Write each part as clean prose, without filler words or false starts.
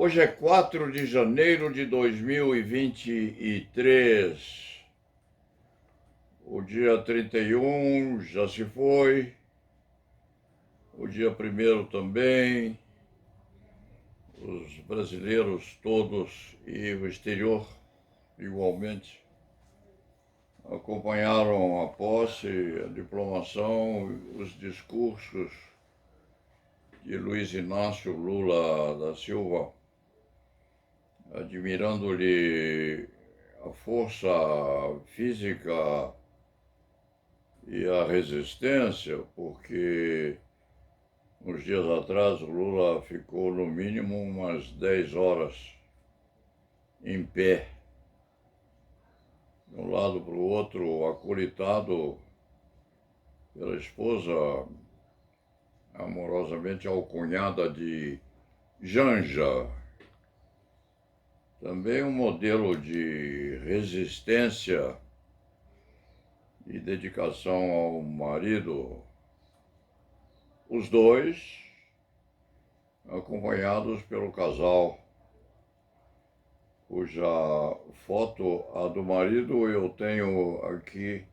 Hoje é 4 de janeiro de 2023. O dia 31 já se foi, o dia 1º também. Os brasileiros todos e o exterior igualmente acompanharam a posse, a diplomação, os discursos de Luiz Inácio Lula da Silva, admirando-lhe a força física e a resistência, porque uns dias atrás o Lula ficou no mínimo umas 10 horas em pé, de um lado para o outro, acolitado pela esposa, amorosamente alcunhada de Janja. Também um modelo de resistência e dedicação ao marido. Os dois acompanhados pelo casal, cuja foto, a do marido, eu tenho aqui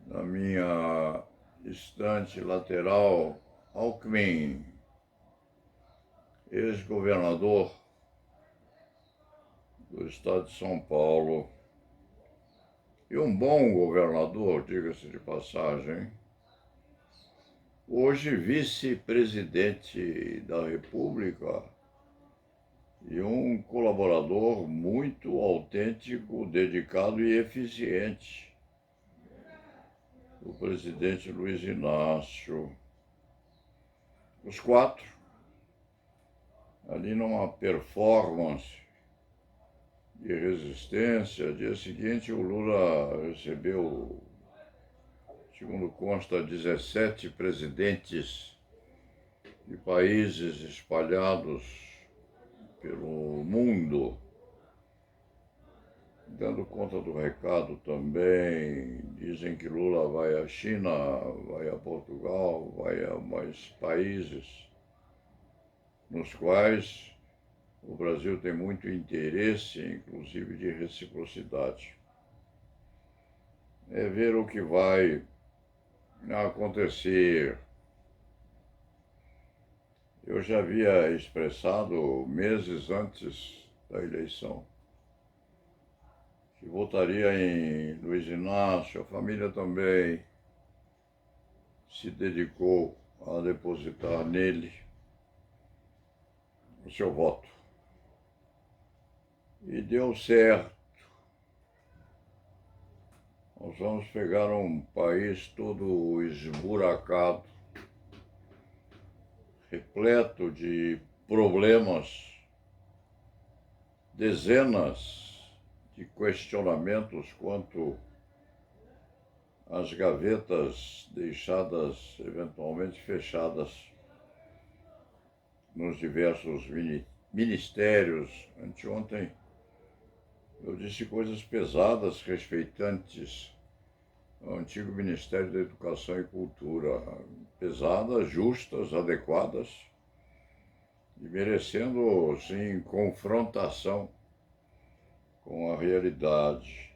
na minha estante lateral. Alckmin, ex-governador do estado de São Paulo, e um bom governador, diga-se de passagem, hoje vice-presidente da República e um colaborador muito autêntico, dedicado e eficiente, o presidente Luiz Inácio. Os quatro, ali numa performance de resistência. Dia seguinte, o Lula recebeu, segundo consta, 17 presidentes de países espalhados pelo mundo, dando conta do recado também. Dizem que Lula vai à China, vai a Portugal, vai a mais países nos quais o Brasil tem muito interesse, inclusive de reciprocidade. É ver o que vai acontecer. Eu já havia expressado meses antes da eleição que votaria em Luiz Inácio. A família também se dedicou a depositar nele o seu voto. E deu certo. Nós vamos pegar um país todo esburacado, repleto de problemas, dezenas de questionamentos quanto às gavetas deixadas, eventualmente fechadas, nos diversos ministérios. Anteontem eu disse coisas pesadas respeitantes ao antigo Ministério da Educação e Cultura, pesadas, justas, adequadas e merecendo, sim, confrontação com a realidade.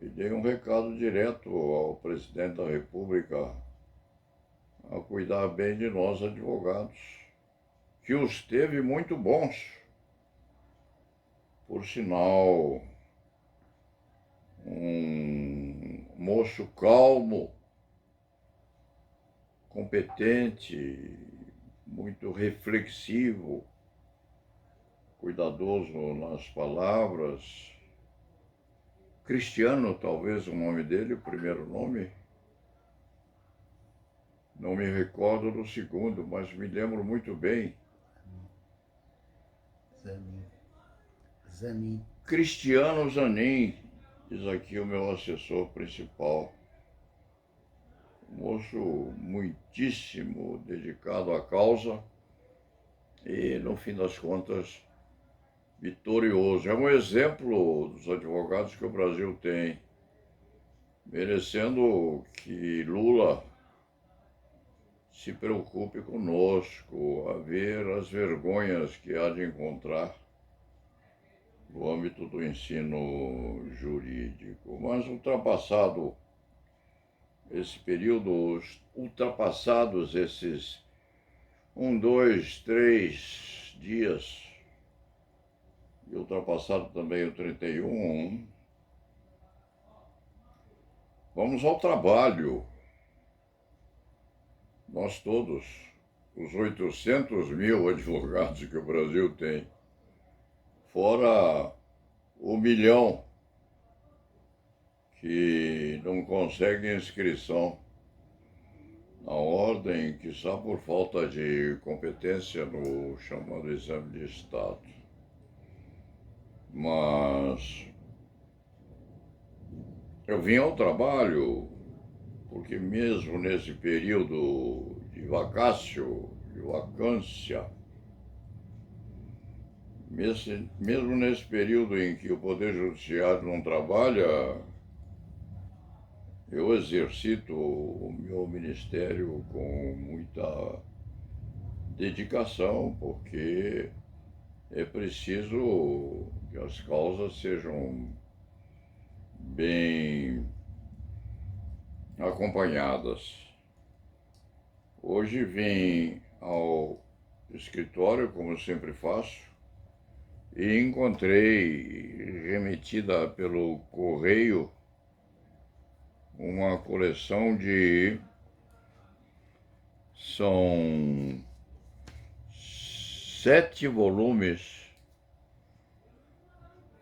E dei um recado direto ao presidente da República a cuidar bem de nós advogados, que os teve muito bons. Por sinal, um moço calmo, competente, muito reflexivo, cuidadoso nas palavras. Cristiano, talvez o nome dele, o primeiro nome. Não me recordo do segundo, mas me lembro muito bem. Zanin. Cristiano Zanin, diz aqui o meu assessor principal. Um moço muitíssimo dedicado à causa e, no fim das contas, vitorioso. É um exemplo dos advogados que o Brasil tem, merecendo que Lula se preocupe conosco, a ver as vergonhas que há de encontrar no âmbito do ensino jurídico. Mas ultrapassado esse período, ultrapassados esses 1, 2, 3 dias, e ultrapassado também o 31, vamos ao trabalho. Nós todos, os 800 mil advogados que o Brasil tem, fora o 1 milhão que não conseguem inscrição na ordem, quizá por falta de competência no chamado exame de Estado. Mas eu vim ao trabalho porque mesmo nesse período de vacácio, de vacância, mesmo nesse período em que o Poder Judiciário não trabalha, eu exercito o meu ministério com muita dedicação, porque é preciso que as causas sejam bem acompanhadas. Hoje vim ao escritório, como sempre faço, e encontrei remetida pelo correio uma coleção são 7 volumes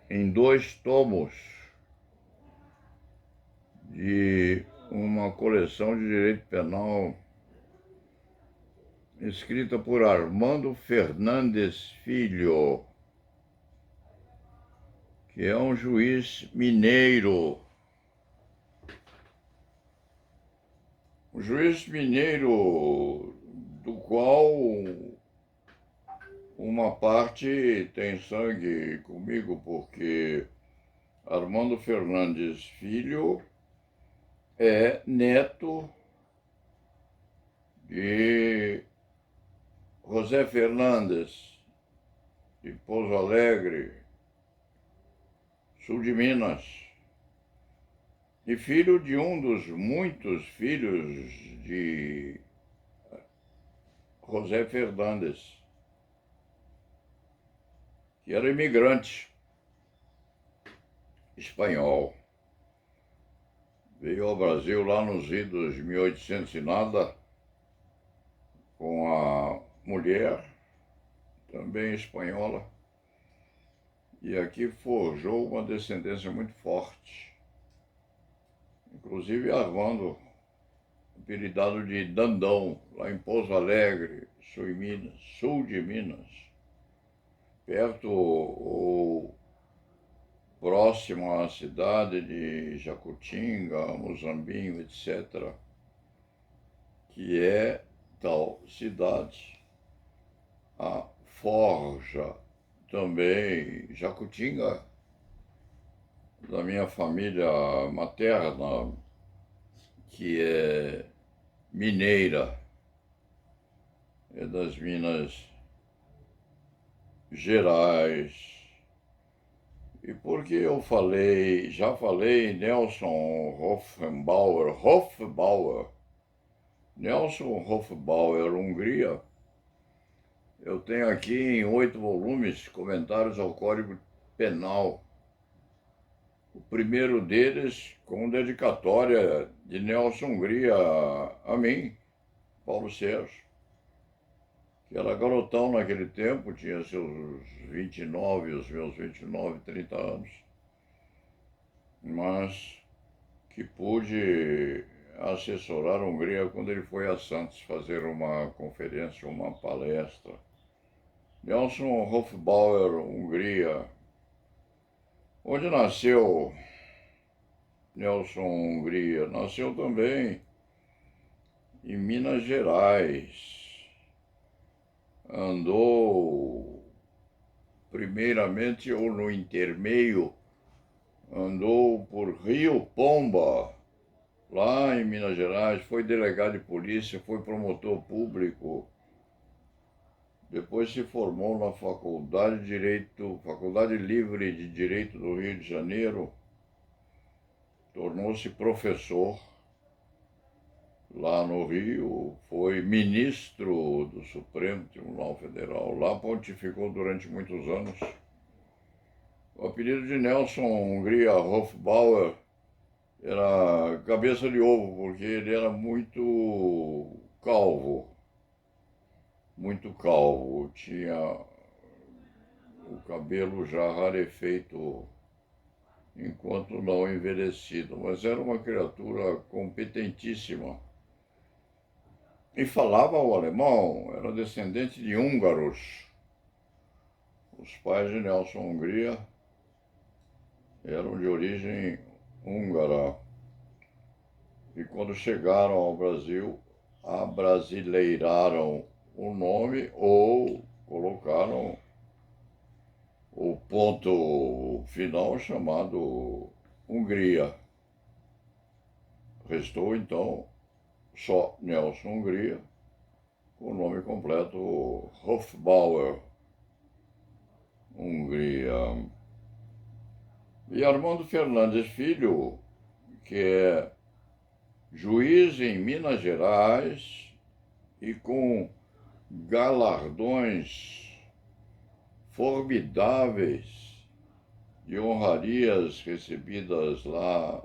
em 2 tomos de uma coleção de direito penal escrita por Armando Fernandes Filho, que é um juiz mineiro. Um juiz mineiro do qual uma parte tem sangue comigo, porque Armando Fernandes Filho é neto de José Fernandes, de Pouso Alegre, sul de Minas, e filho de um dos muitos filhos de José Fernandes, que era imigrante espanhol. Veio ao Brasil lá nos idos de 1800 e nada, com a mulher, também espanhola, e aqui forjou uma descendência muito forte. Inclusive Armando, apelidado de Dandão, lá em Pouso Alegre, sul de Minas, perto ou próximo à cidade de Jacutinga, Muzambinho, etc., que é tal cidade. A Forja também, Jacutinga, da minha família materna, que é mineira, é das Minas Gerais. E porque eu já falei Nelson Hofbauer, Hungria, eu tenho aqui em 8 volumes comentários ao Código Penal. O primeiro deles com dedicatória de Nelson Hungria a mim, Paulo Sérgio, que era garotão naquele tempo, tinha seus 29, os meus 29, 30 anos, mas que pude assessorar a Hungria quando ele foi a Santos fazer uma conferência, uma palestra. Nelson Hofbauer, Hungria. Onde nasceu Nelson Hungria? Nasceu também em Minas Gerais. Andou, primeiramente, ou no intermeio, andou por Rio Pomba, lá em Minas Gerais, foi delegado de polícia, foi promotor público, depois se formou na Faculdade de Direito, Faculdade Livre de Direito do Rio de Janeiro, tornou-se professor lá no Rio, foi ministro do Supremo Tribunal Federal, lá pontificou durante muitos anos. O apelido de Nelson Hungria Hofbauer era cabeça de ovo, porque ele era muito calvo, tinha o cabelo já rarefeito enquanto não envelhecido, mas era uma criatura competentíssima. E falava o alemão, era descendente de húngaros. Os pais de Nelson Hungria eram de origem húngara. E quando chegaram ao Brasil, abrasileiraram o nome ou colocaram o ponto final chamado Hungria. Restou então só Nelson Hungria, com o nome completo Hofbauer Hungria. E Armando Fernandes Filho, que é juiz em Minas Gerais e com galardões formidáveis de honrarias recebidas lá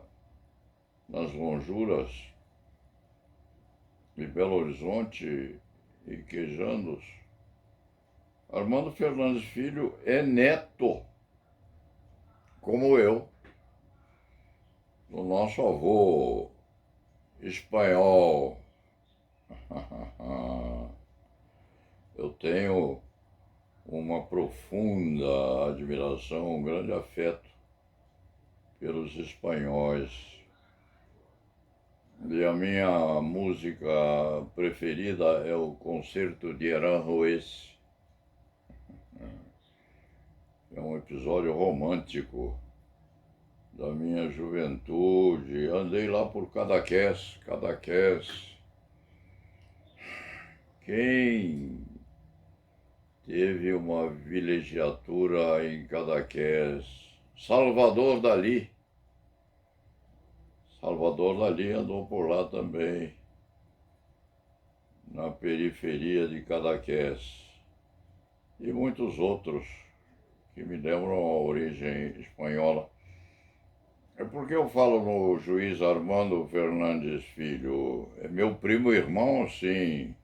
nas Lonjuras de Belo Horizonte e Quejandos. Armando Fernandes Filho é neto, como eu, do nosso avô espanhol. Eu tenho uma profunda admiração, um grande afeto pelos espanhóis. E a minha música preferida é o Concerto de Aranjuez. É um episódio romântico da minha juventude. Andei lá por Cadaqués. Quem teve uma vilegiatura em Cadaqués? Salvador Dalí. Salvador Dalí andou por lá também, na periferia de Cadaqués. E muitos outros que me lembram a origem espanhola. É porque eu falo no juiz Armando Fernandes Filho. É meu primo irmão, sim,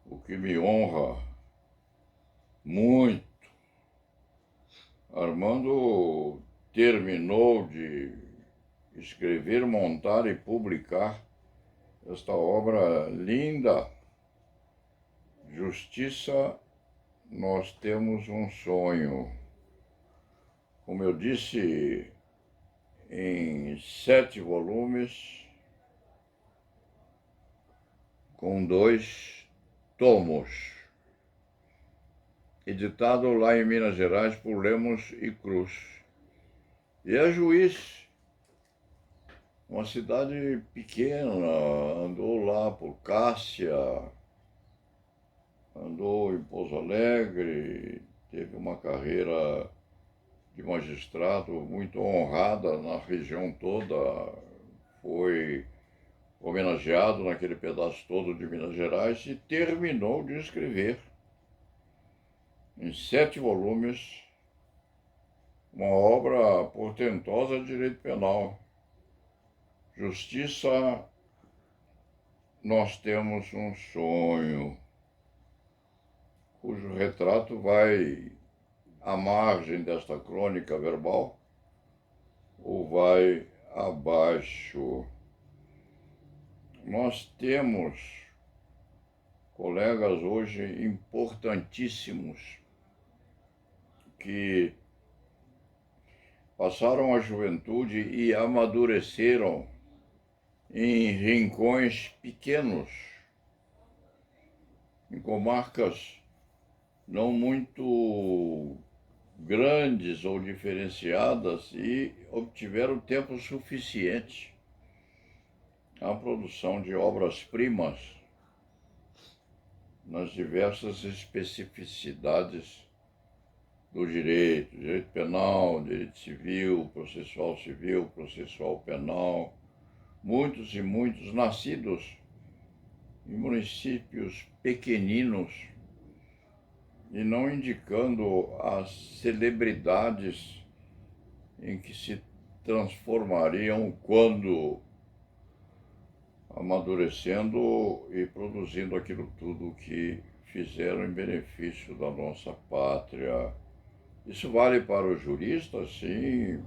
o que me honra muito. Armando terminou de escrever, montar e publicar esta obra linda, Justiça, Nós Temos um Sonho. Como eu disse, em 7 volumes, com 2 tomos, editado lá em Minas Gerais por Lemos e Cruz. E é juiz, uma cidade pequena, andou lá por Cássia, andou em Pouso Alegre, teve uma carreira de magistrado muito honrada na região toda, foi homenageado naquele pedaço todo de Minas Gerais e terminou de escrever, em 7 volumes, uma obra portentosa de direito penal. Justiça, Nós Temos um Sonho, cujo retrato vai à margem desta crônica verbal ou vai abaixo. Nós temos colegas hoje importantíssimos que passaram a juventude e amadureceram em rincões pequenos, em comarcas não muito grandes ou diferenciadas, e obtiveram tempo suficiente a produção de obras-primas nas diversas especificidades do direito penal, direito civil, processual penal, muitos e muitos nascidos em municípios pequeninos e não indicando as celebridades em que se transformariam quando amadurecendo e produzindo aquilo tudo que fizeram em benefício da nossa pátria. Isso vale para os juristas, sim,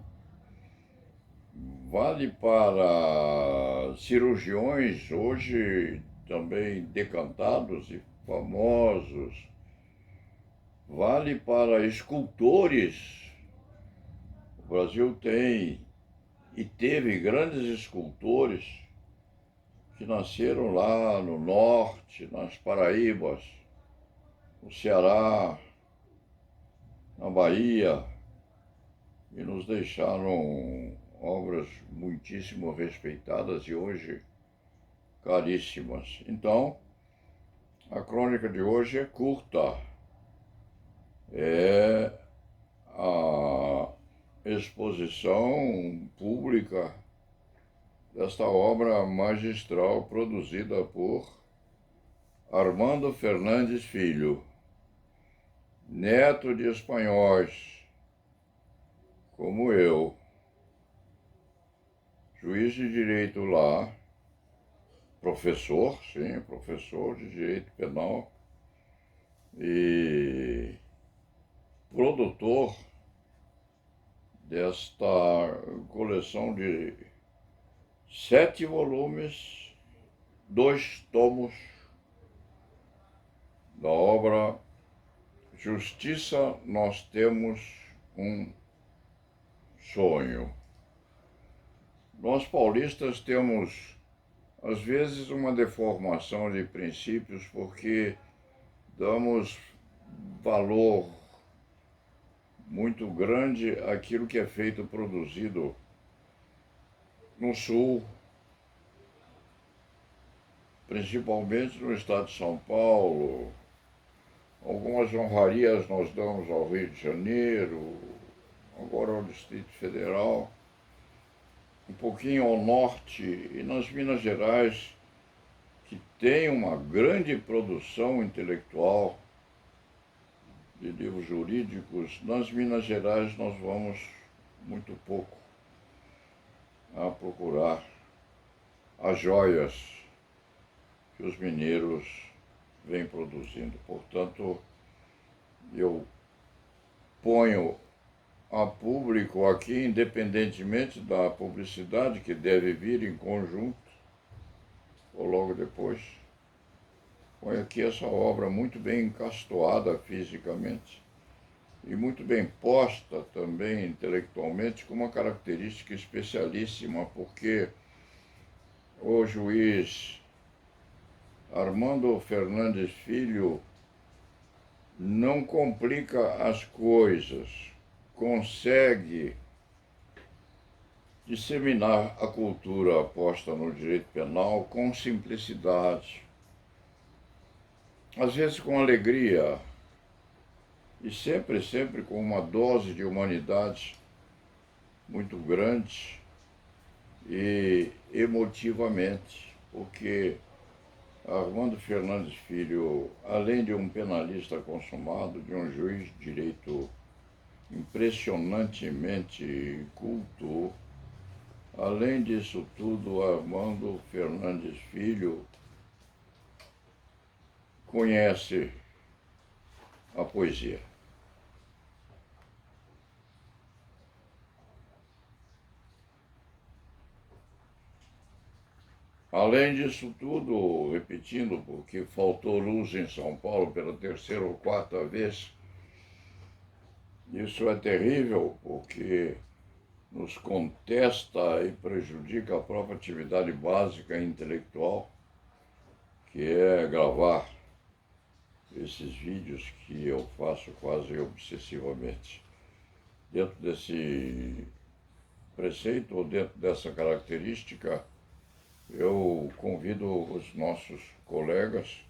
vale para cirurgiões hoje também decantados e famosos, vale para escultores. O Brasil tem e teve grandes escultores que nasceram lá no norte, nas Paraíbas, no Ceará, na Bahia, e nos deixaram obras muitíssimo respeitadas e hoje caríssimas. Então, a crônica de hoje é curta. É a exposição pública desta obra magistral produzida por Armando Fernandes Filho, neto de espanhóis, como eu, juiz de direito lá, professor, sim, professor de direito penal e produtor desta coleção de 7 volumes, 2 tomos da obra Justiça, Nós Temos um Sonho. Nós paulistas temos, às vezes, uma deformação de princípios porque damos valor muito grande àquilo que é feito, produzido no Sul, principalmente no estado de São Paulo. Algumas honrarias nós damos ao Rio de Janeiro, agora ao Distrito Federal, um pouquinho ao norte e nas Minas Gerais, que tem uma grande produção intelectual de livros jurídicos. Nas Minas Gerais nós vamos muito pouco a procurar as joias que os mineiros vêm produzindo. Portanto, eu ponho a público aqui, independentemente da publicidade que deve vir em conjunto, ou logo depois, ponho aqui essa obra muito bem encastoada fisicamente e muito bem posta também intelectualmente, com uma característica especialíssima, porque o juiz Armando Fernandes Filho não complica as coisas, consegue disseminar a cultura posta no direito penal com simplicidade, às vezes com alegria e sempre com uma dose de humanidade muito grande e emotivamente, porque Armando Fernandes Filho, além de um penalista consumado, de um juiz de direito impressionantemente culto, além disso tudo, Armando Fernandes Filho conhece a poesia. Além disso tudo, repetindo, porque faltou luz em São Paulo pela 3ª ou 4ª vez, isso é terrível, porque nos contesta e prejudica a própria atividade básica e intelectual, que é gravar esses vídeos que eu faço quase obsessivamente. Dentro desse preceito, ou dentro dessa característica, Eu convido os nossos colegas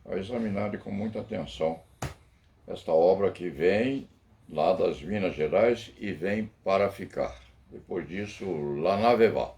a examinarem com muita atenção esta obra que vem lá das Minas Gerais e vem para ficar. Depois disso, La Nave Va.